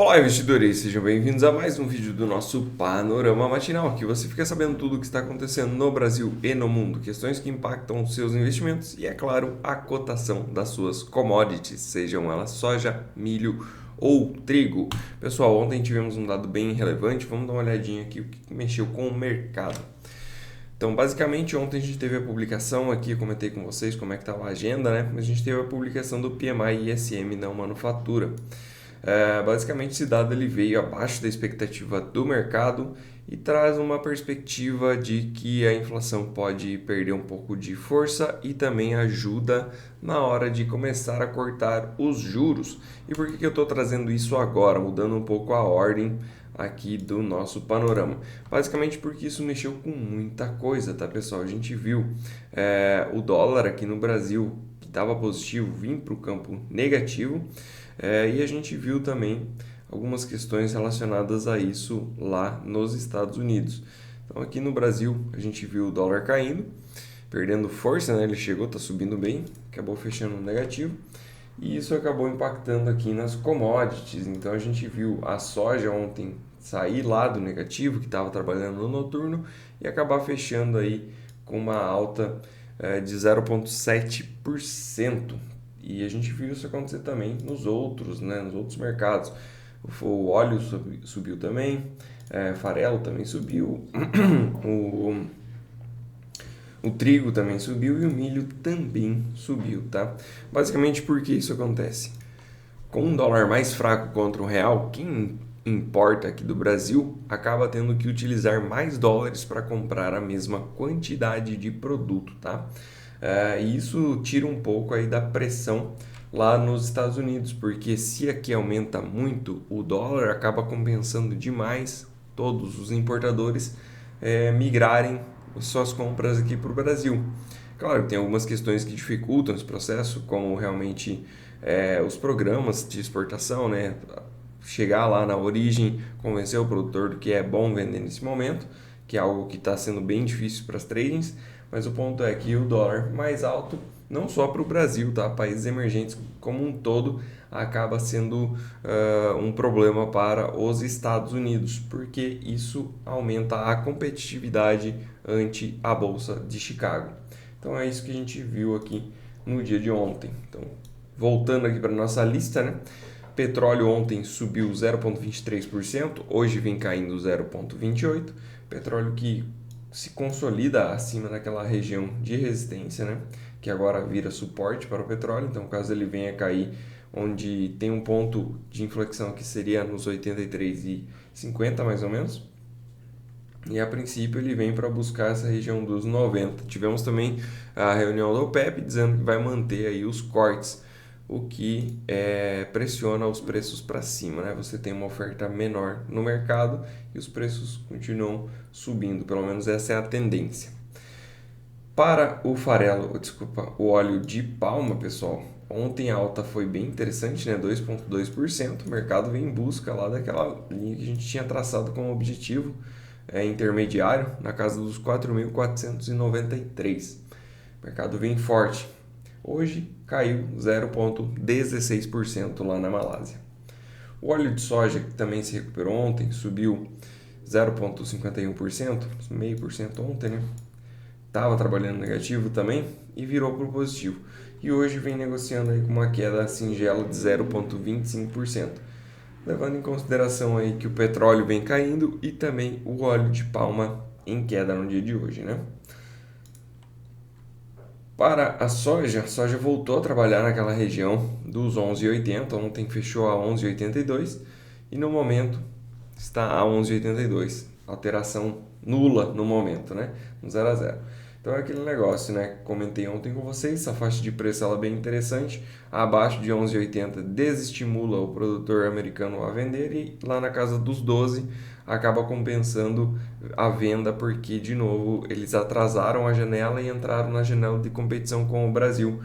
Olá, investidores! Sejam bem-vindos a mais um vídeo do nosso Panorama Matinal, que você fica sabendo tudo o que está acontecendo no Brasil e no mundo, questões que impactam os seus investimentos e, é claro, a cotação das suas commodities, sejam elas soja, milho ou trigo. Pessoal, ontem tivemos um dado bem relevante, vamos dar uma olhadinha aqui o que mexeu com o mercado. Então, basicamente, ontem a gente teve a publicação aqui, eu comentei com vocês como é que estava a agenda, né? Mas a gente teve a publicação do PMI ISM não manufatura. Basicamente, esse dado ele veio abaixo da expectativa do mercado e traz uma perspectiva de que a inflação pode perder um pouco de força e também ajuda na hora de começar a cortar os juros. E por que eu estou trazendo isso agora, mudando um pouco a ordem aqui do nosso panorama? Basicamente porque isso mexeu com muita coisa, tá, pessoal? A gente viu o dólar aqui no Brasil, que estava positivo, vir para o campo negativo. E a gente viu também algumas questões relacionadas a isso lá nos Estados Unidos. Então aqui no Brasil a gente viu o dólar caindo, perdendo força, né? Ele chegou, está subindo bem, acabou fechando no negativo. E isso acabou impactando aqui nas commodities. Então a gente viu a soja ontem sair lá do negativo, que estava trabalhando no noturno, e acabar fechando aí com uma alta de 0,7%. E a gente viu isso acontecer também nos outros, né, nos outros mercados. O óleo subiu também, farelo também subiu, o trigo também subiu e o milho também subiu, tá? Basicamente, por que isso acontece? Com um dólar mais fraco contra o real, quem importa aqui do Brasil acaba tendo que utilizar mais dólares para comprar a mesma quantidade de produto, tá? E isso tira um pouco aí da pressão lá nos Estados Unidos, porque se aqui aumenta muito o dólar, acaba compensando demais todos os importadores migrarem suas compras aqui para o Brasil. Claro, tem algumas questões que dificultam esse processo, como realmente os programas de exportação, né? Chegar lá na origem, convencer o produtor do que é bom vender nesse momento, que é algo que está sendo bem difícil para as tradings, mas o ponto é que o dólar mais alto, não só para o Brasil, tá? Países emergentes como um todo, acaba sendo um problema para os Estados Unidos, porque isso aumenta a competitividade ante a Bolsa de Chicago. Então é isso que a gente viu aqui no dia de ontem. Então, voltando aqui para a nossa lista, né? Petróleo ontem subiu 0,23%, hoje vem caindo 0,28%. Petróleo que se consolida acima daquela região de resistência, né? Que agora vira suporte para o petróleo. Então, caso ele venha cair, onde tem um ponto de inflexão que seria nos 83,50 mais ou menos. E a princípio ele vem para buscar essa região dos 90. Tivemos também a reunião da OPEP dizendo que vai manter aí os cortes, o que pressiona os preços para cima, né? Você tem uma oferta menor no mercado e os preços continuam subindo, pelo menos essa é a tendência. Para o óleo de palma, pessoal, ontem a alta foi bem interessante, né? 2,2%. O mercado vem em busca lá daquela linha que a gente tinha traçado como objetivo intermediário, na casa dos 4.493. O mercado vem forte. Hoje caiu 0,16% lá na Malásia. O óleo de soja, que também se recuperou ontem, subiu 0,51%, 0,5% ontem, né? Estava trabalhando negativo também e virou para o positivo. E hoje vem negociando aí com uma queda singela de 0,25%. Levando em consideração aí que o petróleo vem caindo e também o óleo de palma em queda no dia de hoje, né? Para a soja voltou a trabalhar naquela região dos 11,80, ontem fechou a 11,82 e no momento está a 11,82, alteração nula no momento, né? No 0 a 0. Então é aquele negócio, né? Comentei ontem com vocês, essa faixa de preço ela é bem interessante, abaixo de 11,80 desestimula o produtor americano a vender e lá na casa dos 12 acaba compensando a venda porque, de novo, eles atrasaram a janela e entraram na janela de competição com o Brasil.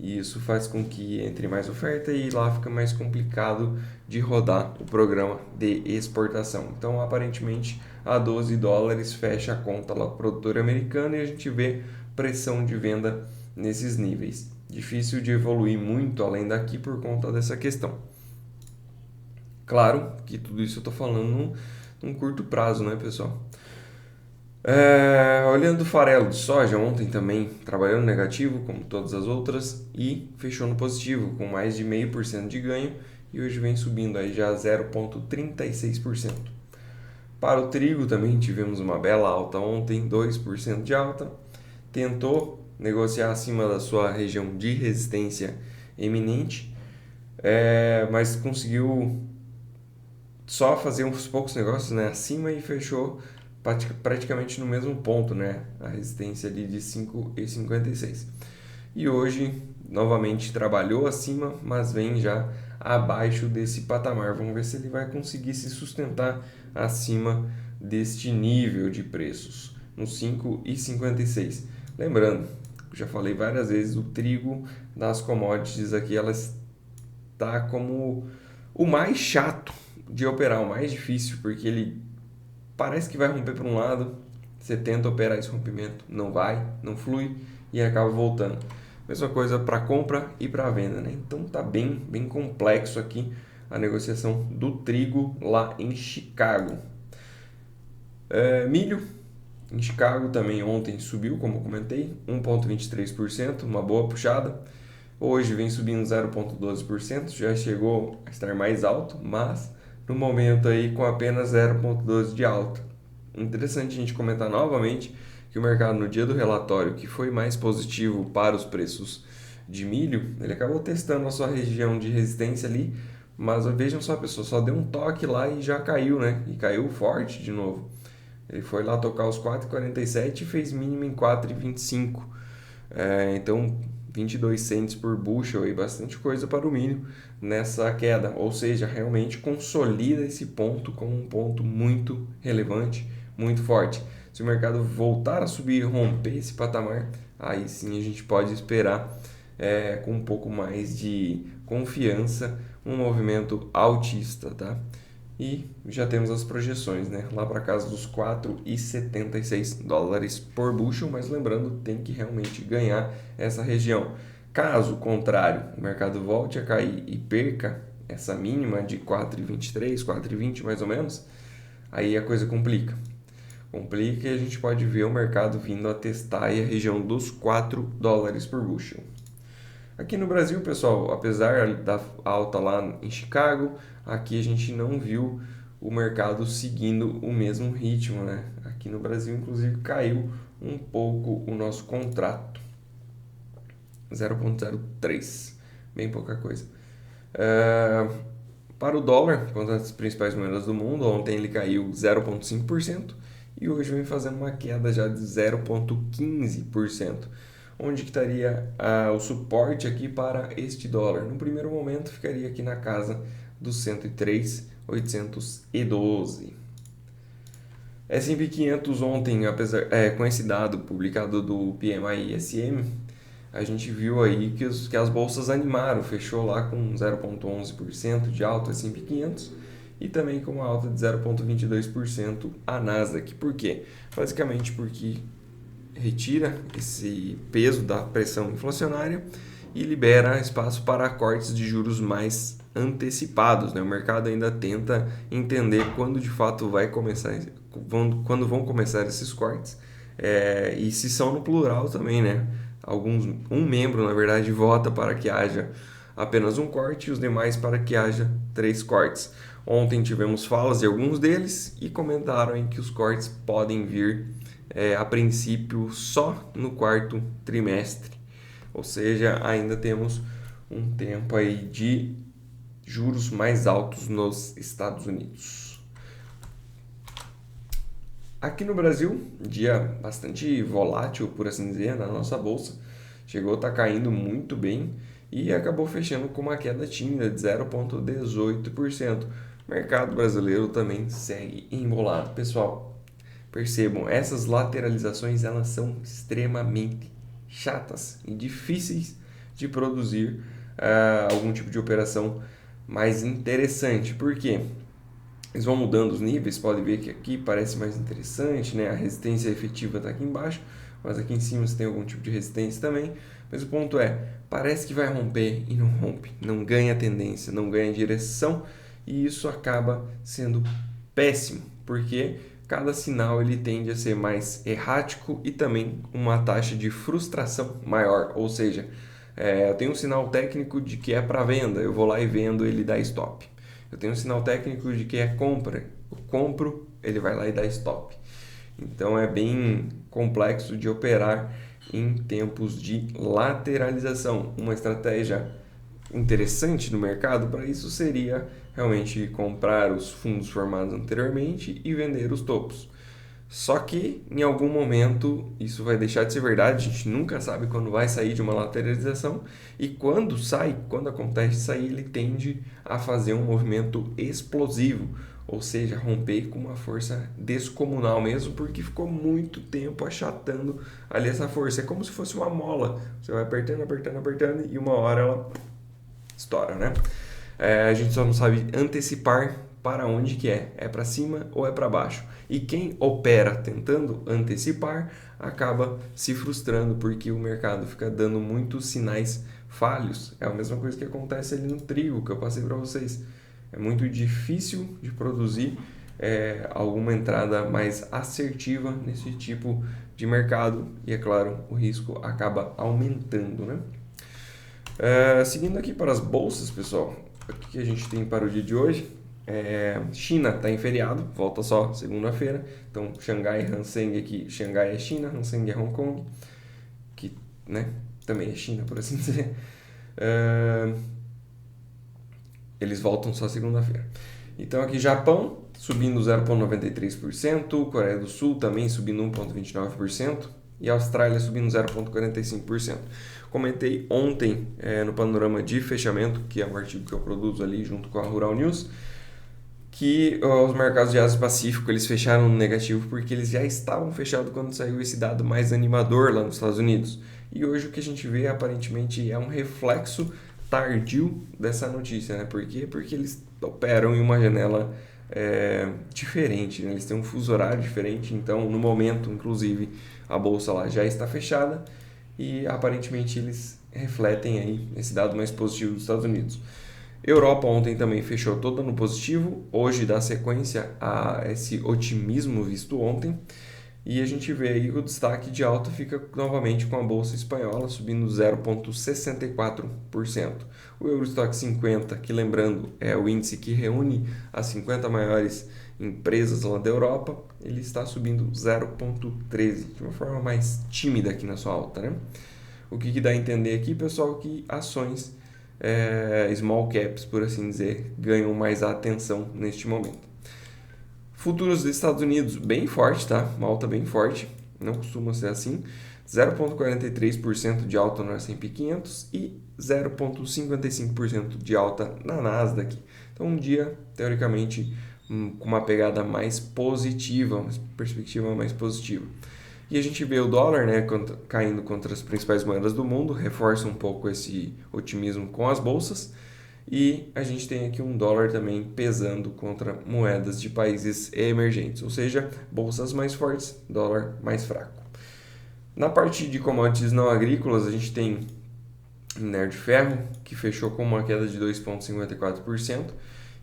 E isso faz com que entre mais oferta e lá fica mais complicado de rodar o programa de exportação. Então, aparentemente, a 12 dólares fecha a conta lá do produtor americano e a gente vê pressão de venda nesses níveis. Difícil de evoluir muito além daqui por conta dessa questão. Claro que tudo isso eu estou falando num curto prazo, né, pessoal? Olhando o farelo de soja, ontem também trabalhou no negativo, como todas as outras, e fechou no positivo, com mais de 0,5% de ganho, e hoje vem subindo aí já 0,36%. Para o trigo também tivemos uma bela alta ontem, 2% de alta. Tentou negociar acima da sua região de resistência eminente, mas conseguiu só fazer uns poucos negócios, né, acima e fechou praticamente no mesmo ponto, né, a resistência ali de 5,56. E hoje novamente trabalhou acima, mas vem já abaixo desse patamar. Vamos ver se ele vai conseguir se sustentar acima deste nível de preços, no 5,56. Lembrando, já falei várias vezes, o trigo das commodities aqui ela está como o mais chato de operar, o mais difícil, porque ele parece que vai romper para um lado, você tenta operar esse rompimento, não vai, não flui e acaba voltando. Mesma coisa para compra e para venda, né? Então tá bem complexo aqui a negociação do trigo lá em Chicago. Milho em Chicago também ontem subiu, como eu comentei, 1,23%, uma boa puxada. Hoje vem subindo 0,12%, já chegou a estar mais alto, mas no momento aí com apenas 0,12% de alta. Interessante a gente comentar novamente que o mercado no dia do relatório, que foi mais positivo para os preços de milho, ele acabou testando a sua região de resistência ali, mas vejam só, pessoal, só deu um toque lá e já caiu, né? E caiu forte de novo. Ele foi lá tocar os 4,47 e fez mínimo em 4,25. Então, 22 cents por bushel, e bastante coisa para o milho nessa queda. Ou seja, realmente consolida esse ponto como um ponto muito relevante, muito forte. Se o mercado voltar a subir e romper esse patamar, aí sim a gente pode esperar com um pouco mais de confiança um movimento altista, tá? E já temos as projeções, né? Lá para casa dos 4,76 dólares por bushel, mas lembrando, tem que realmente ganhar essa região. Caso contrário, o mercado volte a cair e perca essa mínima de 4,23, 4,20 mais ou menos, aí a coisa complica. Complica e a gente pode ver o mercado vindo a testar aí a região dos 4 dólares por bushel. Aqui no Brasil, pessoal, apesar da alta lá em Chicago, aqui a gente não viu o mercado seguindo o mesmo ritmo, né? Aqui no Brasil, inclusive, caiu um pouco o nosso contrato, 0,03, bem pouca coisa. Para o dólar, contra as principais moedas do mundo, ontem ele caiu 0,5% e hoje vem fazendo uma queda já de 0,15%. Onde que estaria o suporte aqui para este dólar? No primeiro momento ficaria aqui na casa dos 103,812. S&P 500 ontem, com esse dado publicado do PMI-ISM, a gente viu aí que as bolsas animaram, fechou lá com 0,11% de alta S&P 500 e também com uma alta de 0,22% a Nasdaq. Por quê? Basicamente porque retira esse peso da pressão inflacionária e libera espaço para cortes de juros mais antecipados, né? O mercado ainda tenta entender quando de fato quando vão começar esses cortes, e se são no plural também, né? Um membro, na verdade, vota para que haja apenas um corte e os demais para que haja 3 cortes. Ontem tivemos falas de alguns deles e comentaram em que os cortes podem vir a princípio só no quarto trimestre, ou seja, ainda temos um tempo aí de juros mais altos nos Estados Unidos. Aqui no Brasil, dia bastante volátil, por assim dizer, na nossa bolsa, chegou a estar caindo muito bem e acabou fechando com uma queda tímida de 0,18%. O mercado brasileiro também segue embolado. Pessoal, percebam, essas lateralizações elas são extremamente chatas e difíceis de produzir algum tipo de operação mais interessante. Por quê? Eles vão mudando os níveis, pode ver que aqui parece mais interessante, né? A resistência efetiva está aqui embaixo, mas aqui em cima você tem algum tipo de resistência também. Mas o ponto parece que vai romper e não rompe, não ganha tendência, não ganha direção e isso acaba sendo péssimo, porque cada sinal ele tende a ser mais errático e também uma taxa de frustração maior, ou seja, eu tenho um sinal técnico de que é para venda, eu vou lá e vendo, ele dá stop. Eu tenho um sinal técnico de que é compra, eu compro, ele vai lá e dá stop. Então é bem complexo de operar em tempos de lateralização. Uma estratégia interessante no mercado para isso seria realmente comprar os fundos formados anteriormente e vender os topos. Só que em algum momento isso vai deixar de ser verdade, a gente nunca sabe quando vai sair de uma lateralização e quando sai, quando acontece sair, ele tende a fazer um movimento explosivo, ou seja, romper com uma força descomunal mesmo, porque ficou muito tempo achatando ali essa força. É como se fosse uma mola, você vai apertando, apertando, apertando e uma hora ela estoura, né? A gente só não sabe antecipar para onde que é para cima ou é para baixo. E quem opera tentando antecipar acaba se frustrando porque o mercado fica dando muitos sinais falhos. É a mesma coisa que acontece ali no trigo que eu passei para vocês. É muito difícil de produzir alguma entrada mais assertiva nesse tipo de mercado e, é claro, o risco acaba aumentando, né? Seguindo aqui para as bolsas, pessoal, o que a gente tem para o dia de hoje? China está em feriado, volta só segunda-feira. Então, Xangai, Hang Seng aqui, Xangai é China, Hang Seng é Hong Kong, que, né, também é China, por assim dizer. Eles voltam só segunda-feira. Então, aqui Japão subindo 0,93%, Coreia do Sul também subindo 1,29% e Austrália subindo 0,45%. Comentei ontem no panorama de fechamento, que é um artigo que eu produzo ali junto com a Rural News, que os mercados de Ásia-Pacífico eles fecharam no negativo porque eles já estavam fechados quando saiu esse dado mais animador lá nos Estados Unidos. E hoje o que a gente vê aparentemente é um reflexo tardio dessa notícia, né? Por quê? Porque eles operam em uma janela diferente, né? Eles têm um fuso horário diferente, então no momento, inclusive, a bolsa lá já está fechada e aparentemente eles refletem aí esse dado mais positivo dos Estados Unidos. Europa ontem também fechou toda no positivo, hoje dá sequência a esse otimismo visto ontem. E a gente vê aí que o destaque de alta fica novamente com a Bolsa Espanhola subindo 0,64%. O Eurostock 50, que lembrando é o índice que reúne as 50 maiores empresas lá da Europa, ele está subindo 0,13%, de uma forma mais tímida aqui na sua alta, né? O que dá a entender aqui, pessoal, que ações small caps, por assim dizer, ganham mais a atenção neste momento. Futuros dos Estados Unidos bem forte, tá? Uma alta bem forte, não costuma ser assim. 0,43% de alta no S&P 500 e 0,55% de alta na Nasdaq. Então, um dia, teoricamente, com uma pegada mais positiva, uma perspectiva mais positiva. E a gente vê o dólar, né, caindo contra as principais moedas do mundo, reforça um pouco esse otimismo com as bolsas. E a gente tem aqui um dólar também pesando contra moedas de países emergentes, ou seja, bolsas mais fortes, dólar mais fraco. Na parte de commodities não agrícolas, a gente tem minério de ferro, que fechou com uma queda de 2,54%,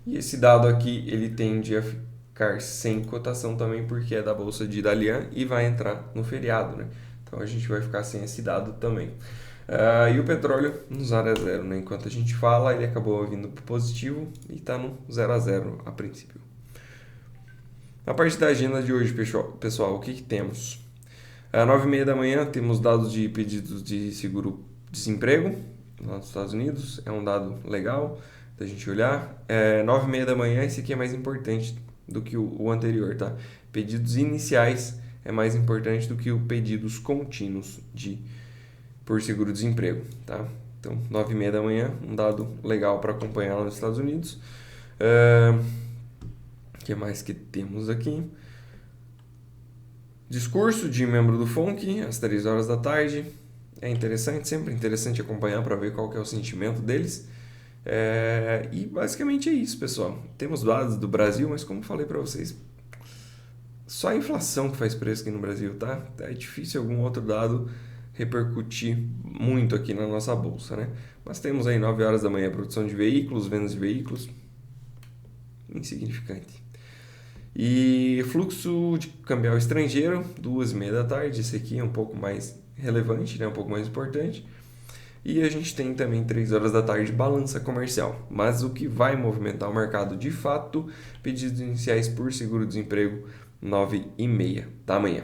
e esse dado aqui ele tende a ficar sem cotação também, porque é da bolsa de Dalian e vai entrar no feriado, né? Então a gente vai ficar sem esse dado também. E o petróleo no 0 a 0, né? Enquanto a gente fala, ele acabou vindo para positivo e está no 0 a 0 a princípio. Na parte da agenda de hoje, pessoal, o que temos? Às 9h30 da manhã temos dados de pedidos de seguro-desemprego lá nos Estados Unidos. É um dado legal da gente olhar. 9h30 da manhã, esse aqui é mais importante do que o anterior, tá? Pedidos iniciais é mais importante do que os pedidos contínuos por seguro-desemprego, tá? Então, 9h30 da manhã, um dado legal para acompanhar lá nos Estados Unidos. O que mais que temos aqui? Discurso de membro do FONC, às 3 horas da tarde. É interessante, sempre interessante acompanhar para ver qual que é o sentimento deles. E basicamente é isso, pessoal. Temos dados do Brasil, mas como falei para vocês, só a inflação que faz preço aqui no Brasil, tá? É difícil algum outro dado repercutir muito aqui na nossa bolsa, né? Mas temos aí 9 horas da manhã produção de veículos, vendas de veículos. insignificante. E fluxo de cambial estrangeiro, 2h30 da tarde, esse aqui é um pouco mais relevante, né? Um pouco mais importante. E a gente tem também 3 horas da tarde balança comercial. Mas o que vai movimentar o mercado de fato, pedidos iniciais por seguro-desemprego 9h30 da manhã.